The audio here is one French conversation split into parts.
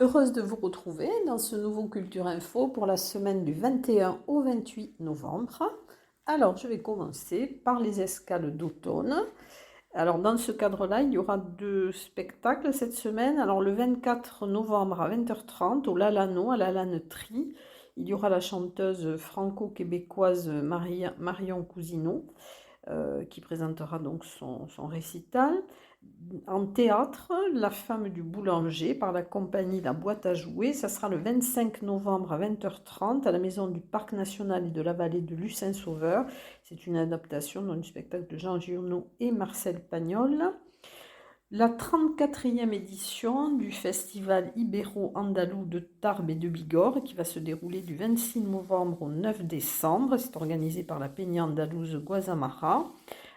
Heureuse de vous retrouver dans ce nouveau Culture Info pour la semaine du 21 au 28 novembre. Alors, je vais commencer par les escales d'automne. Alors, dans ce cadre-là, il y aura 2 spectacles cette semaine. Alors, le 24 novembre à 20h30, au Lalano, à la Lanneterie, il y aura la chanteuse franco-québécoise Marion Cousineau qui présentera donc son récital. En théâtre, La femme du boulanger par la compagnie La Boîte à jouer. Ça sera le 25 novembre à 20h30 à la Maison du Parc National et de la Vallée de Lucin-Sauveur. C'est une adaptation du spectacle de Jean Giono et Marcel Pagnol. La 34e édition du Festival Ibéro-Andalou de Tarbes et de Bigorre qui va se dérouler du 26 novembre au 9 décembre. C'est organisé par la Peña Andalouse Guasamara.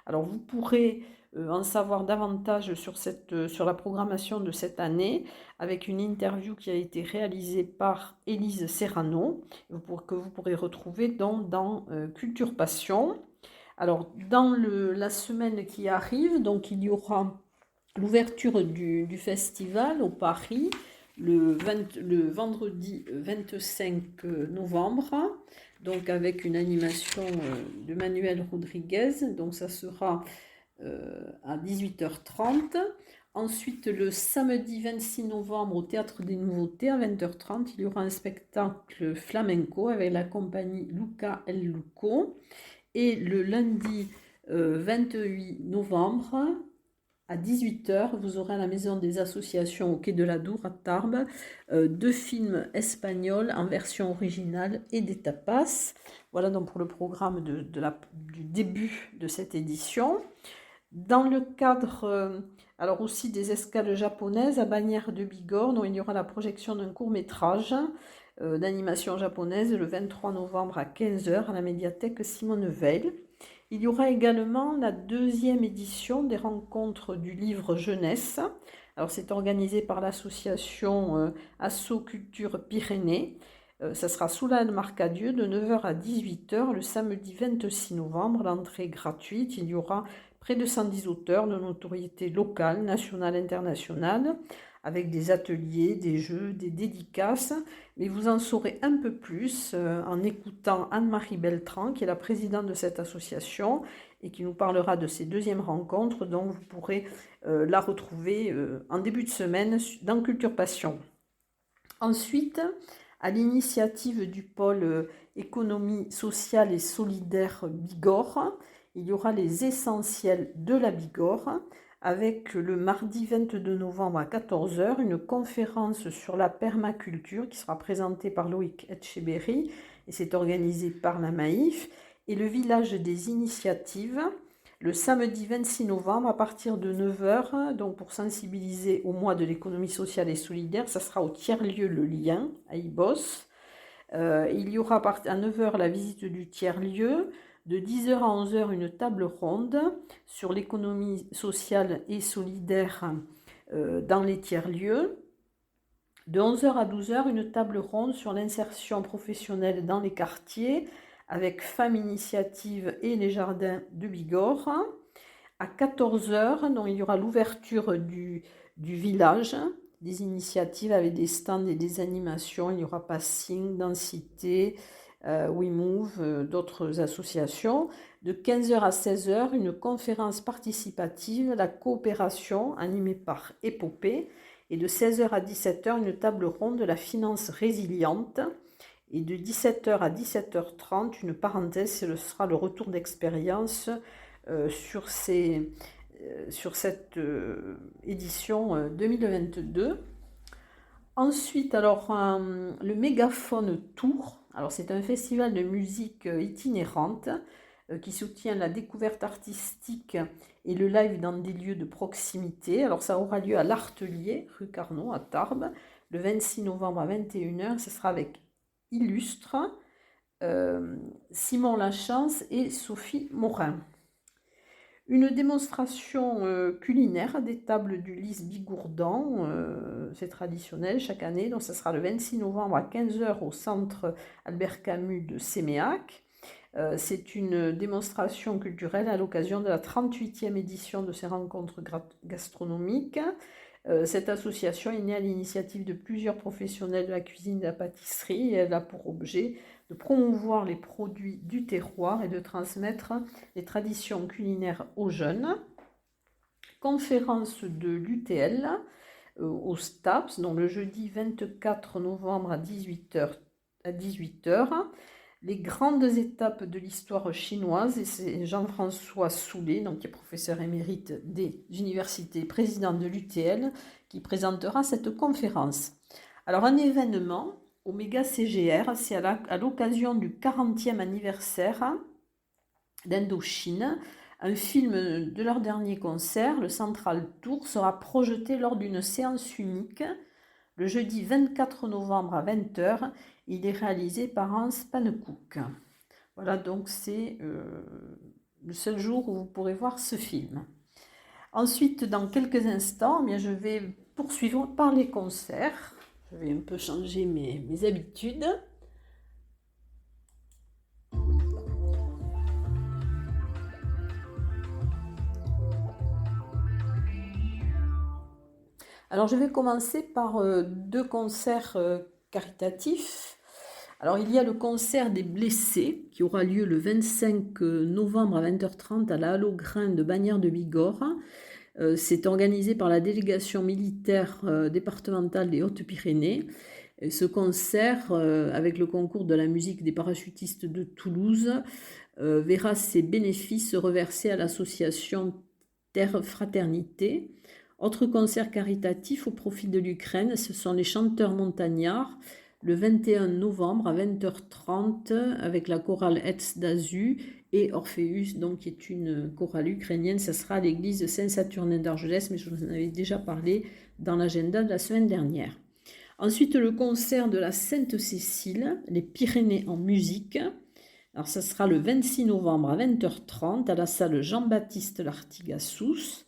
Alors vous pourrez en savoir davantage sur la programmation de cette année avec une interview qui a été réalisée par Élise Serrano que vous pourrez retrouver dans Culture Passion. Alors dans la semaine qui arrive, donc il y aura l'ouverture du festival au Paris le vendredi 25 novembre, donc avec une animation de Manuel Rodriguez, donc ça sera à 18h30. Ensuite, le samedi 26 novembre, au Théâtre des Nouveautés, à 20h30, il y aura un spectacle flamenco avec la compagnie Luca El Luco. Et le lundi 28 novembre, à 18h, vous aurez à la Maison des Associations au Quai de la Dour à Tarbes 2 films espagnols en version originale et des tapas. Voilà donc pour le programme du début de cette édition. Dans le cadre alors aussi des escales japonaises à Bagnères de Bigorre, dont il y aura la projection d'un court-métrage d'animation japonaise le 23 novembre à 15h à la médiathèque Simone Veil. Il y aura également la 2e édition des rencontres du livre jeunesse. Alors c'est organisé par l'association Asso Culture Pyrénées. Ça sera sous la Marcadieu de 9h à 18h le samedi 26 novembre. L'entrée est gratuite. Il y aura près de 110 auteurs de notoriété locale, nationale, internationale, avec des ateliers, des jeux, des dédicaces. Mais vous en saurez un peu plus en écoutant Anne-Marie Beltran, qui est la présidente de cette association et qui nous parlera de ces 2e rencontres, dont vous pourrez la retrouver en début de semaine dans Culture Passion. Ensuite, à l'initiative du pôle économie sociale et solidaire Bigorre, il y aura les essentiels de la Bigorre, avec le mardi 22 novembre à 14h une conférence sur la permaculture qui sera présentée par Loïc Etcheberry et c'est organisé par la Maïf, et le village des initiatives le samedi 26 novembre à partir de 9h, donc pour sensibiliser au mois de l'économie sociale et solidaire. Ça sera au tiers-lieu Le Lien à Ibos. Il y aura à 9h la visite du tiers-lieu. De 10h à 11h, une table ronde sur l'économie sociale et solidaire dans les tiers-lieux. De 11h à 12h, une table ronde sur l'insertion professionnelle dans les quartiers avec Femmes Initiatives et les Jardins de Bigorre. À 14h, donc, il y aura l'ouverture du village, des initiatives avec des stands et des animations. Il y aura Passing, Densité, WeMove, d'autres associations. De 15h à 16h, une conférence participative, la coopération, animée par Épopée. Et de 16h à 17h, une table ronde de la finance résiliente. Et de 17h à 17h30, une parenthèse, ce sera le retour d'expérience sur cette édition 2022. Ensuite, alors, le Mégaphone Tour. Alors, c'est un festival de musique itinérante qui soutient la découverte artistique et le live dans des lieux de proximité. Alors, ça aura lieu à l'Artelier, rue Carnot, à Tarbes, le 26 novembre à 21h. Ce sera avec Illustre, Simon Lachance et Sophie Morin. Une démonstration culinaire des tables du Lys Bigourdan, c'est traditionnel chaque année, donc ça sera le 26 novembre à 15 h au centre Albert Camus de Séméac. C'est une démonstration culturelle à l'occasion de la 38e édition de ces rencontres gastronomiques. Cette association est née à l'initiative de plusieurs professionnels de la cuisine et de la pâtisserie et elle a pour objet de promouvoir les produits du terroir et de transmettre les traditions culinaires aux jeunes. Conférence de l'UTL au STAPS, donc le jeudi 24 novembre à 18h. Les grandes étapes de l'histoire chinoise, et c'est Jean-François Soulet, donc qui est professeur émérite des universités, président de l'UTL, qui présentera cette conférence. Alors un événement, Oméga CGR, c'est à l'occasion du 40e anniversaire d'Indochine. Un film de leur dernier concert, le Central Tour, sera projeté lors d'une séance unique le jeudi 24 novembre à 20 h. Il est réalisé par Hans Pannekoek. Voilà, donc c'est le seul jour où vous pourrez voir ce film. Ensuite, dans quelques instants, je vais poursuivre par les concerts. Je vais un peu changer mes habitudes. Alors, je vais commencer par deux concerts caritatifs. Alors, il y a le concert des blessés qui aura lieu le 25 novembre à 20h30 à la Halle aux Grains de Bagnères de Bigorre. C'est organisé par la délégation militaire départementale des Hautes-Pyrénées. Ce concert, avec le concours de la musique des parachutistes de Toulouse, verra ses bénéfices reversés à l'association Terre Fraternité. Autre concert caritatif au profit de l'Ukraine, ce sont les chanteurs montagnards, le 21 novembre à 20h30 avec la chorale Etz d'Azu et Orpheus, donc, qui est une chorale ukrainienne. Ça sera à l'église Saint-Saturnin d'Argelès, mais je vous en avais déjà parlé dans l'agenda de la semaine dernière. Ensuite, le concert de la Sainte-Cécile, les Pyrénées en musique. Alors, ça sera le 26 novembre à 20h30 à la salle Jean-Baptiste Lartigas-Sousse.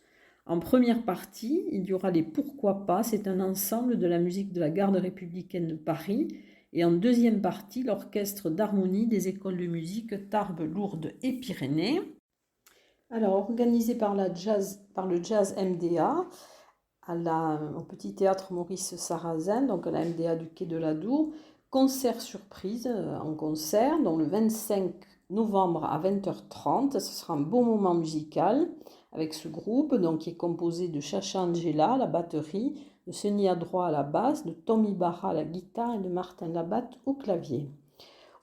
En première partie, il y aura les Pourquoi pas, c'est un ensemble de la musique de la Garde républicaine de Paris. Et en deuxième partie, l'orchestre d'harmonie des écoles de musique Tarbes, Lourdes et Pyrénées. Alors, organisé par le Jazz MDA, au Petit Théâtre Maurice Sarrazin, donc à la MDA du Quai de la Dour, concert surprise en concert, donc le 25 novembre à 20h30. Ce sera un beau moment musical avec ce groupe donc, qui est composé de Chacha Angela à la batterie, de Sonia Droit à la basse, de Tommy Barra à la guitare et de Martin Labatte au clavier.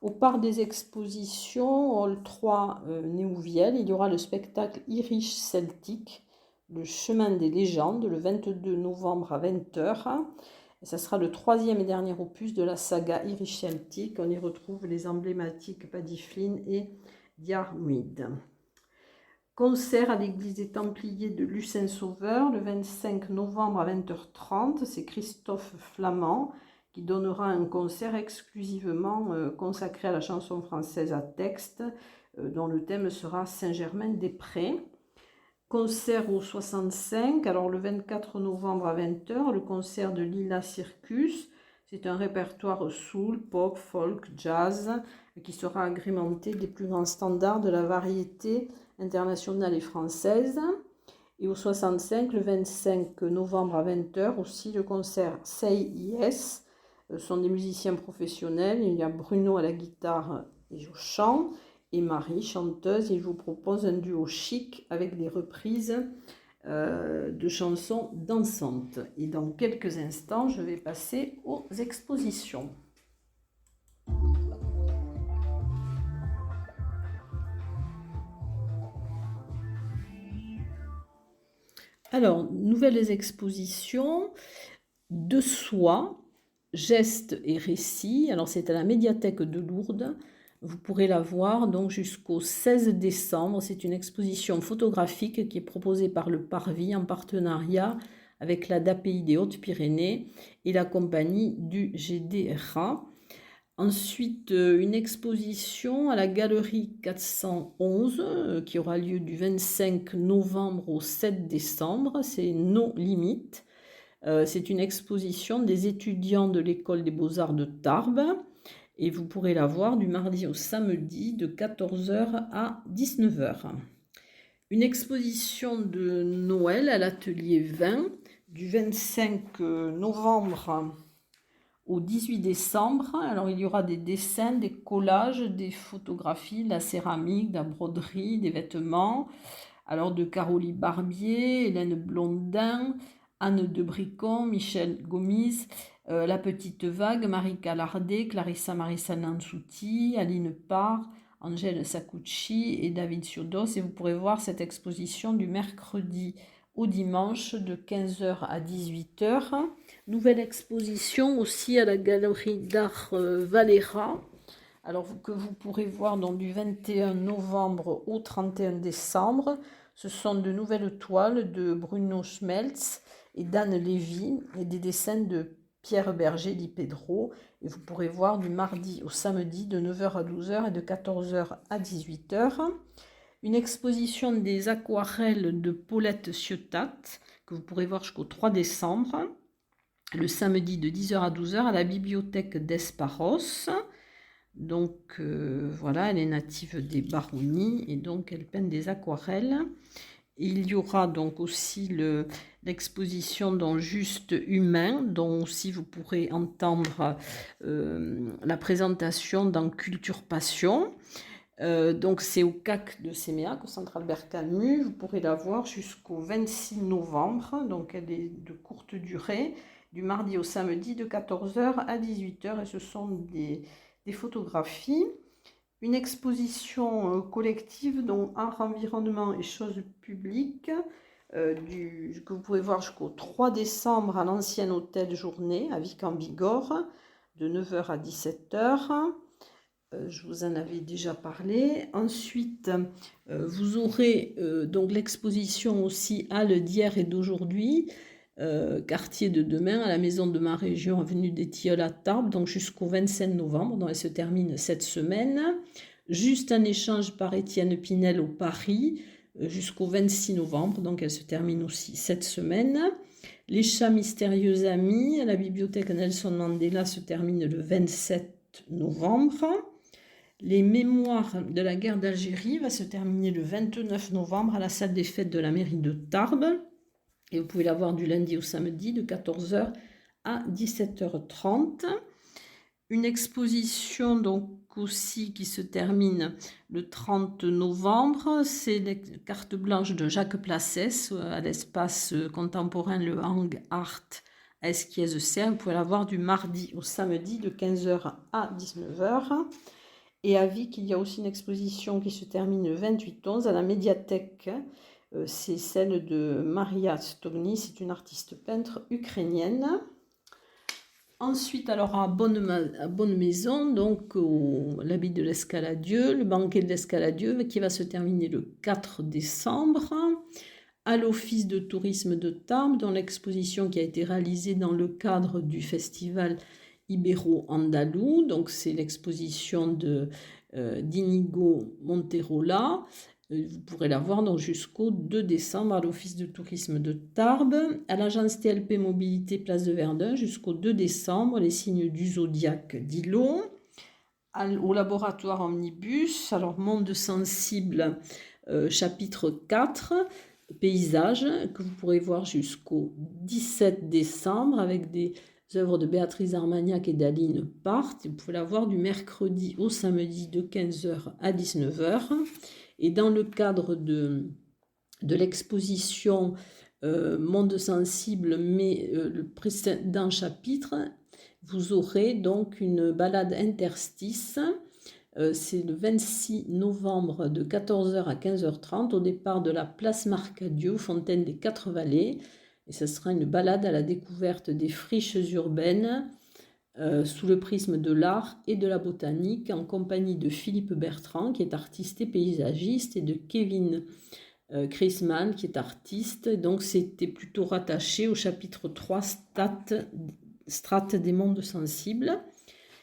Au parc des expositions, Hall 3 Néouvielle, il y aura le spectacle Irish Celtic, le chemin des légendes, le 22 novembre à 20h. Et ça sera le troisième et dernier opus de la saga Irish Celtic. On y retrouve les emblématiques Paddy Flynn et Diarmuid. Concert à l'église des Templiers de Lucin-Sauveur le 25 novembre à 20h30. C'est Christophe Flamand qui donnera un concert exclusivement consacré à la chanson française à texte, dont le thème sera Saint-Germain-des-Prés. Concert au 65, alors le 24 novembre à 20h, le concert de Lila Circus. C'est un répertoire soul, pop, folk, jazz, qui sera agrémenté des plus grands standards de la variété internationale et française. Et au 65, le 25 novembre à 20h, aussi le concert Say Yes. Ce sont des musiciens professionnels. Il y a Bruno à la guitare et au chant, et Marie, chanteuse. Il vous propose un duo chic avec des reprises de chansons dansantes. Et dans quelques instants, je vais passer aux expositions. Alors, nouvelles expositions de soie, gestes et récits. Alors, c'est à la médiathèque de Lourdes. Vous pourrez la voir donc jusqu'au 16 décembre. C'est une exposition photographique qui est proposée par le Parvis en partenariat avec la DAPI des Hautes-Pyrénées et la compagnie du GDRA. Ensuite, une exposition à la galerie 411 qui aura lieu du 25 novembre au 7 décembre. C'est Nos Limites. C'est une exposition des étudiants de l'école des beaux-arts de Tarbes et vous pourrez la voir du mardi au samedi de 14h à 19h. Une exposition de Noël à l'atelier 20 du 25 novembre au 18 décembre. Alors il y aura des dessins, des collages, des photographies, de la céramique, de la broderie, des vêtements. Alors de Caroline Barbier, Hélène Blondin, Anne de Bricon, Michel Gomis, La Petite Vague, Marie Calardet, Clarissa Marissa Nansouti, Aline Parr, Angèle Sacucci et David Siodos. Et vous pourrez voir cette exposition du mercredi au dimanche de 15h à 18h. Nouvelle exposition aussi à la galerie d'art Valera. Alors que vous pourrez voir donc du 21 novembre au 31 décembre. Ce sont de nouvelles toiles de Bruno Schmelz et d'Anne Lévy et des dessins de Pierre Berger Di Pedro. Et vous pourrez voir du mardi au samedi de 9h à 12h et de 14h à 18h. Une exposition des aquarelles de Paulette Ciotat que vous pourrez voir jusqu'au 3 décembre. Le samedi de 10h à 12h à la bibliothèque d'Esparos. Donc voilà, elle est native des Baronnies et donc elle peint des aquarelles. Il y aura donc aussi l'exposition dans Juste Humain, dont aussi vous pourrez entendre la présentation dans Culture Passion. Donc c'est au CAC de Séméac, au Centre Albert Camus. Vous pourrez la voir jusqu'au 26 novembre, donc elle est de courte durée, du mardi au samedi de 14h à 18h, et ce sont des photographies. Une exposition collective dont art, environnement et choses publiques que vous pouvez voir jusqu'au 3 décembre à l'ancien hôtel Journée à Vic-en-Bigorre de 9h à 17h. Je vous en avais déjà parlé. Ensuite, vous aurez donc l'exposition aussi Halles d'hier et d'aujourd'hui, quartier de demain, à la maison de ma région, avenue des Tilleuls à Tarbes, donc jusqu'au 25 novembre, donc elle se termine cette semaine. Juste un échange par Étienne Pinel au Paris, jusqu'au 26 novembre, donc elle se termine aussi cette semaine. Les chats mystérieux amis à la bibliothèque Nelson Mandela se termine le 27 novembre. Les mémoires de la guerre d'Algérie va se terminer le 29 novembre à la salle des fêtes de la mairie de Tarbes. Et vous pouvez la voir du lundi au samedi de 14h à 17h30. Une exposition donc aussi qui se termine le 30 novembre, c'est les cartes blanches de Jacques Placès à l'espace contemporain Le Hang Art à Esquiez-Serre. Vous pouvez la voir du mardi au samedi de 15h à 19h. Et à Vic, il y a aussi une exposition qui se termine le 28-11 à la médiathèque. C'est celle de Maria Stogny, c'est une artiste peintre ukrainienne. Ensuite, alors à Bonne Maison, donc l'habit de l'Escaladieu, le banquet de l'Escaladieu qui va se terminer le 4 décembre. À l'Office de tourisme de Tarbes, dans l'exposition qui a été réalisée dans le cadre du festival Ibéro-Andalou, donc c'est l'exposition d'Inigo Monterola. Vous pourrez la voir donc jusqu'au 2 décembre à l'Office de tourisme de Tarbes, à l'agence TLP Mobilité Place de Verdun jusqu'au 2 décembre, les signes du zodiaque d'Ilo, au laboratoire Omnibus, alors Monde sensible, chapitre 4, paysage, que vous pourrez voir jusqu'au 17 décembre avec des œuvres de Béatrice Armagnac et d'Aline Part. Vous pouvez la voir du mercredi au samedi de 15h à 19h. Et dans le cadre de l'exposition Monde sensible, mais le précédent chapitre, vous aurez donc une balade interstice. C'est le 26 novembre de 14h à 15h30 au départ de la place Marcadieu, Fontaine des Quatre Vallées. Et ce sera une balade à la découverte des friches urbaines sous le prisme de l'art et de la botanique en compagnie de Philippe Bertrand qui est artiste et paysagiste et de Kevin Chrisman qui est artiste. Donc c'était plutôt rattaché au chapitre 3 Strates des mondes sensibles.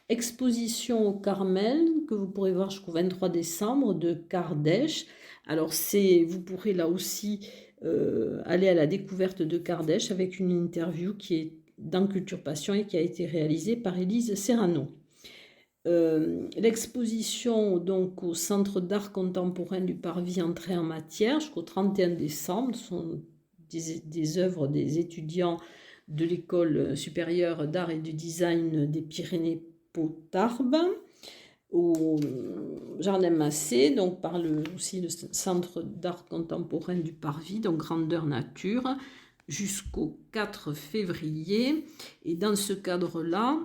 Exposition au Carmel, que vous pourrez voir jusqu'au 23 décembre, de Kardèche. Alors, vous pourrez là aussi aller à la découverte de Kardèche avec une interview qui est dans Culture Passion et qui a été réalisée par Élise Serrano. L'exposition donc au Centre d'art contemporain du Parvis entrée en matière jusqu'au 31 décembre. Ce sont des œuvres des étudiants de l'École supérieure d'art et du design des Pyrénées-Pontarbe au Jardin Massé, donc par aussi le Centre d'art contemporain du Parvis, donc grandeur nature, jusqu'au 4 février. Et dans ce cadre-là,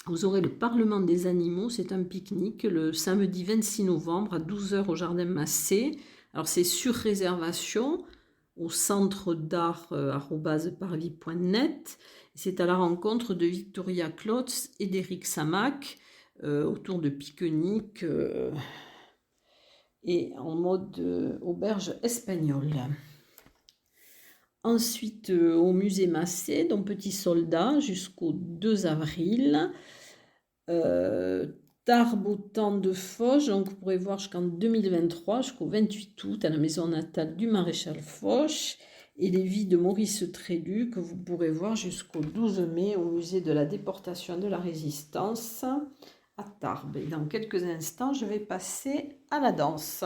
vous aurez le Parlement des animaux, c'est un pique-nique, le samedi 26 novembre à 12h au Jardin Massé. Alors c'est sur réservation au centre d'art @parvis.net. C'est à la rencontre de Victoria Klotz et d'Éric Samac autour de pique-nique et en mode auberge espagnole. Ensuite, au musée Massé, donc Petit Soldat, jusqu'au 2 avril. Tarbes au temps de Foch, donc vous pourrez voir jusqu'en 2023, jusqu'au 28 août, à la maison natale du maréchal Foch, et les vies de Maurice Trélu, que vous pourrez voir jusqu'au 12 mai au musée de la déportation et de la résistance à Tarbes. Et dans quelques instants, je vais passer à la danse.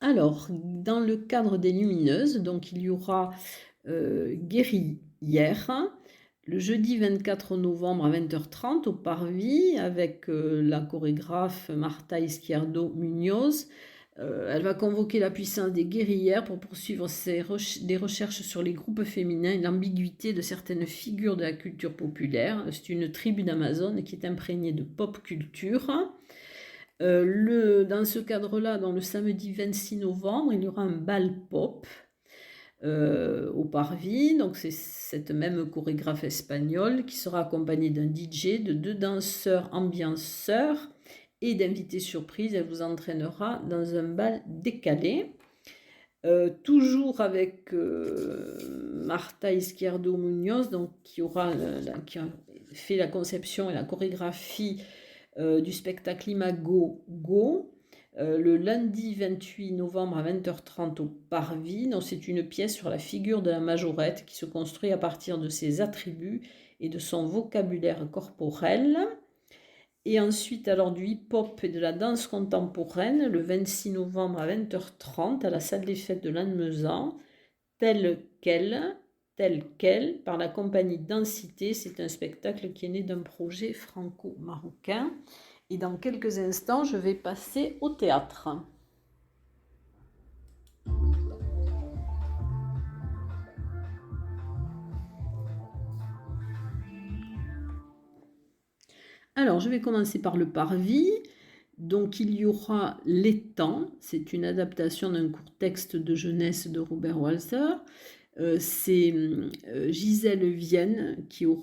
Alors, dans le cadre des Lumineuses, donc il y aura Guerrière, le jeudi 24 novembre à 20h30 au Parvis, avec la chorégraphe Marta Izquierdo Munoz. Elle va convoquer la puissance des guerrières pour poursuivre des recherches sur les groupes féminins et l'ambiguïté de certaines figures de la culture populaire. C'est une tribu d'Amazone qui est imprégnée de pop culture. Dans ce cadre-là, dans le samedi 26 novembre, il y aura un bal pop au Parvis. Donc c'est cette même chorégraphe espagnole qui sera accompagnée d'un DJ, de 2 danseurs ambianceurs et d'invités surprises. Elle vous entraînera dans un bal décalé. Toujours avec Marta Izquierdo Munoz, donc, qui a fait la conception et la chorégraphie du spectacle Imago Go, le lundi 28 novembre à 20h30 au Parvis. Donc, c'est une pièce sur la figure de la majorette qui se construit à partir de ses attributs et de son vocabulaire corporel. Et ensuite, alors du hip-hop et de la danse contemporaine, le 26 novembre à 20h30 à la salle des fêtes de Lannemezan, tel quel, par la compagnie Densité. C'est un spectacle qui est né d'un projet franco-marocain. Et dans quelques instants, je vais passer au théâtre. Alors, je vais commencer par le Parvis. Donc, il y aura L'étang. C'est une adaptation d'un court texte de jeunesse de Robert Walser. C'est Gisèle Vienne qui a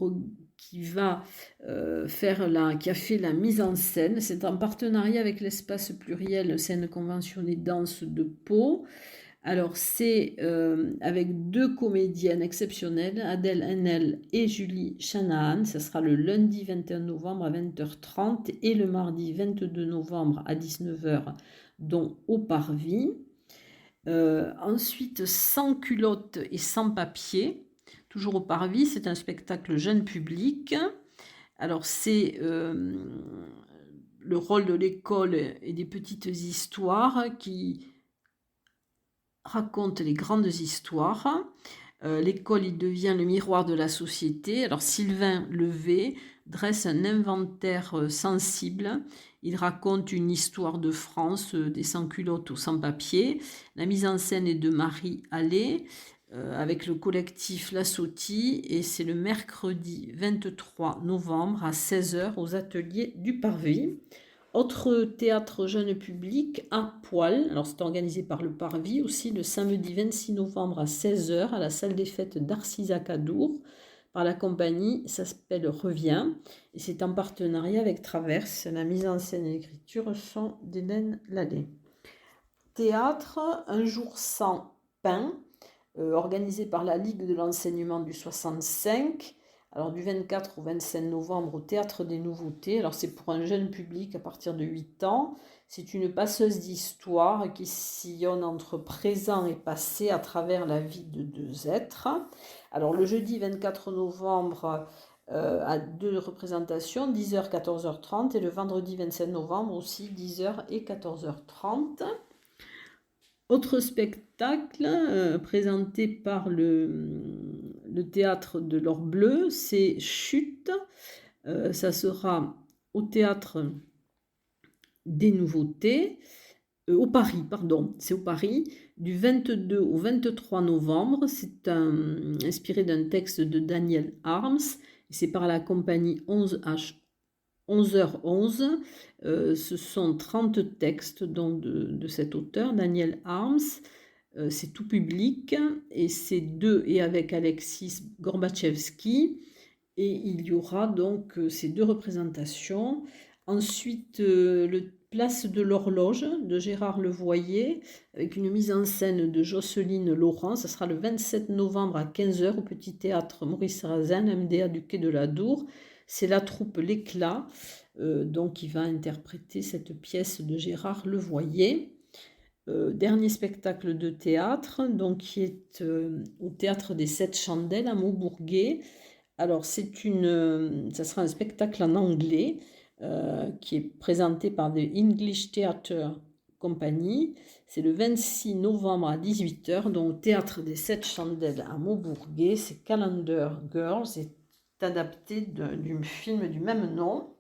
fait la mise en scène. C'est en partenariat avec l'espace pluriel scène conventionnée danse de Pau. Alors c'est avec 2 comédiennes exceptionnelles, Adèle Haenel et Julie Shanahan. Ça sera le lundi 21 novembre à 20h30 et le mardi 22 novembre à 19h, dont au Parvis. Ensuite, Sans culotte et sans papier, toujours au Parvis. C'est un spectacle jeune public. Alors c'est le rôle de l'école et des petites histoires qui racontent les grandes histoires. L'école, il devient le miroir de la société. Alors Sylvain Levé dresse un inventaire sensible. Il raconte une histoire de France, des sans-culottes aux sans-papiers. La mise en scène est de Marie Allais, avec le collectif La Sautie, et c'est le mercredi 23 novembre à 16h aux ateliers du Parvis. Autre théâtre jeune public à Poil, alors c'est organisé par le Parvis aussi, le samedi 26 novembre à 16h à la salle des fêtes d'Arcisac à Dour, par la compagnie, ça s'appelle Reviens, et c'est en partenariat avec Traverse. La mise en scène et l'écriture sont d'Hélène Lallet. théâtre Un jour sans pain, organisé par la Ligue de l'enseignement du 65. Alors du 24 au 25 novembre au Théâtre des Nouveautés. Alors c'est pour un jeune public à partir de 8 ans. C'est une passeuse d'histoire qui sillonne entre présent et passé à travers la vie de deux êtres. Alors le jeudi 24 novembre à 2 représentations, 10h, 14h30, et le vendredi 27 novembre aussi, 10h et 14h30. Autre spectacle présenté par le théâtre de l'Or Bleu, c'est Chute. Ça sera au théâtre des Nouveautés, au Paris, pardon, c'est au Paris, du 22 au 23 novembre. C'est inspiré d'un texte de Daniel Arms. C'est par la compagnie 11h11. Ce sont 30 textes donc, de cet auteur, Daniel Arms. C'est tout public et c'est et avec Alexis Gorbachevski. Et il y aura donc ces 2 représentations. Ensuite, le Place de l'Horloge de Gérard Levoyer, avec une mise en scène de Jocelyne Laurent. Ça sera le 27 novembre à 15h au Petit Théâtre Maurice Sarrazin, MDA du Quai de la Dour. C'est la troupe L'Éclat, donc qui va interpréter cette pièce de Gérard Levoyer. Dernier spectacle de théâtre, donc qui est au Théâtre des 7 Chandelles à Maubourguet. Alors ça sera un spectacle en anglais qui est présenté par The English Theatre Company. C'est le 26 novembre à 18h, donc au Théâtre des 7 Chandelles à Maubourguet. C'est Calendar Girls, c'est adapté du film du même nom.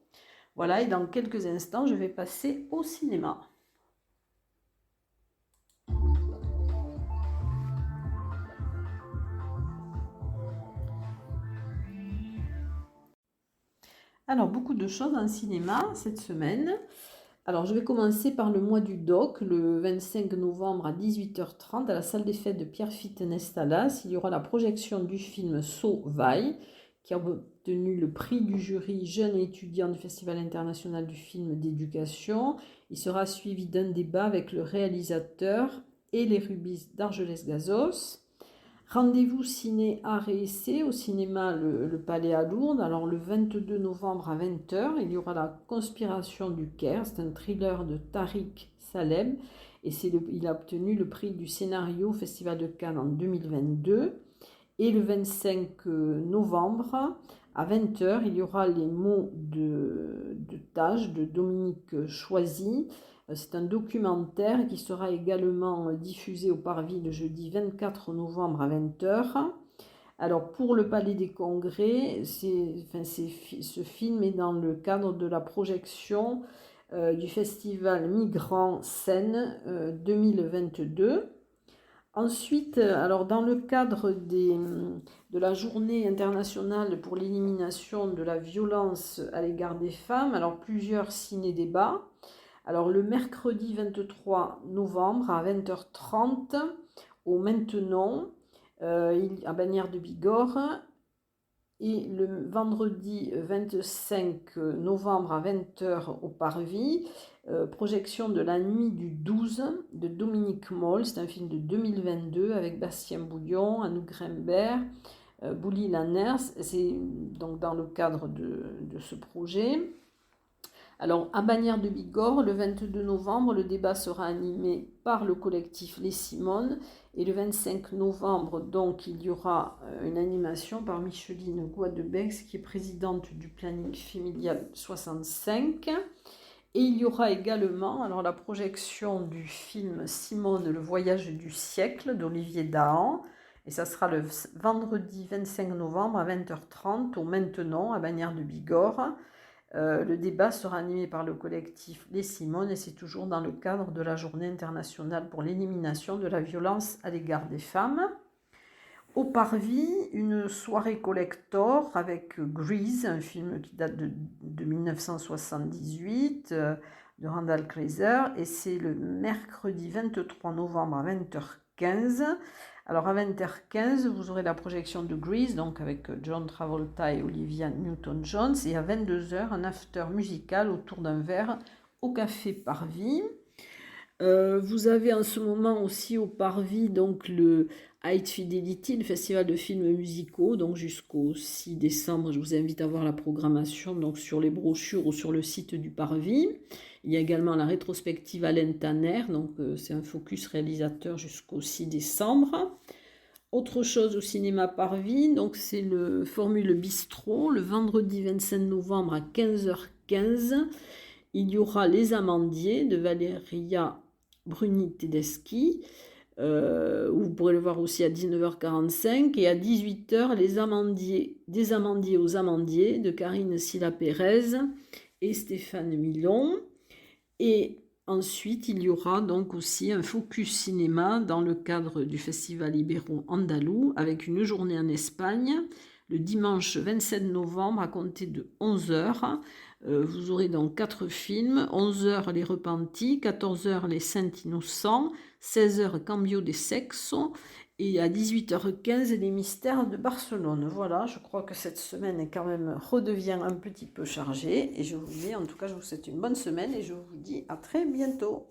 Voilà, et dans quelques instants, je vais passer au cinéma. Alors, beaucoup de choses en cinéma cette semaine. Alors, je vais commencer par le mois du doc, le 25 novembre à 18h30 à la salle des fêtes de Pierrefitte Nestalas. Il y aura la projection du film Sauvaille, qui a obtenu le prix du jury jeune et étudiant du Festival international du film d'éducation. Il sera suivi d'un débat avec le réalisateur et les Rubis d'Argelès-Gazos. Rendez-vous ciné art et essai au cinéma le Palais à Lourdes. Alors le 22 novembre à 20h, il y aura La Conspiration du Caire. C'est un thriller de Tariq Salem et il a obtenu le prix du scénario au Festival de Cannes en 2022. Et le 25 novembre à 20h, il y aura Les mots de Tage de Dominique Choisy. C'est un documentaire qui sera également diffusé au Parvis le jeudi 24 novembre à 20h. Alors pour le Palais des Congrès, ce film est dans le cadre de la projection du festival Migrants Seine 2022. Ensuite, alors dans le cadre de la journée internationale pour l'élimination de la violence à l'égard des femmes, alors plusieurs ciné-débats. Alors le mercredi 23 novembre à 20h30 au Maintenant à Bagnères de Bigorre, et le vendredi 25 novembre à 20h au Parvis, projection de La Nuit du 12 de Dominique Moll. C'est un film de 2022 avec Bastien Bouillon, Anouk Grimbert, Bouli Lanners. C'est donc dans le cadre de ce projet. Alors, à Bagnères de Bigorre, le 22 novembre, le débat sera animé par le collectif Les Simones. Et le 25 novembre, donc, il y aura une animation par Micheline Guadebex, qui est présidente du planning familial 65. Et il y aura également alors, la projection du film Simone, le voyage du siècle d'Olivier Dahan. Et ça sera le vendredi 25 novembre à 20h30 au Maintenant, à Bagnères de Bigorre. Le débat sera animé par le collectif Les Simones et c'est toujours dans le cadre de la Journée internationale pour l'élimination de la violence à l'égard des femmes. Au Parvis, une soirée collector avec Grease, un film qui date de 1978 de Randall Kleiser, et c'est le mercredi 23 novembre à 20h15. Alors à 20h15, vous aurez la projection de Grease, donc avec John Travolta et Olivia Newton-John, et à 22h, un after musical autour d'un verre au Café Parvis. Vous avez en ce moment aussi au Parvis donc le High Fidelity, le festival de films musicaux, donc jusqu'au 6 décembre. Je vous invite à voir la programmation donc sur les brochures ou sur le site du Parvis. Il y a également la rétrospective Alain Tanner, donc c'est un focus réalisateur jusqu'au 6 décembre. Autre chose au cinéma Parvis, donc c'est le Formule Bistrot, le vendredi 25 novembre à 15h15. Il y aura Les Amandiers de Valeria Bruni-Tedeschi. Vous pourrez le voir aussi à 19h45 et à 18h Les Amandiers, des Amandiers aux Amandiers de Karine Silla Pérez et Stéphane Milon. Et ensuite, il y aura donc aussi un focus cinéma dans le cadre du Festival Ibéro Andalou avec une journée en Espagne le dimanche 27 novembre à compter de 11h. Vous aurez donc 4 films, 11h Les Repentis, 14h Les Saints Innocents, 16h Cambio de Sexo et à 18h15 Les Mystères de Barcelone. Voilà, je crois que cette semaine est quand même redevient un petit peu chargée et je vous dis, en tout cas, je vous souhaite une bonne semaine et je vous dis à très bientôt.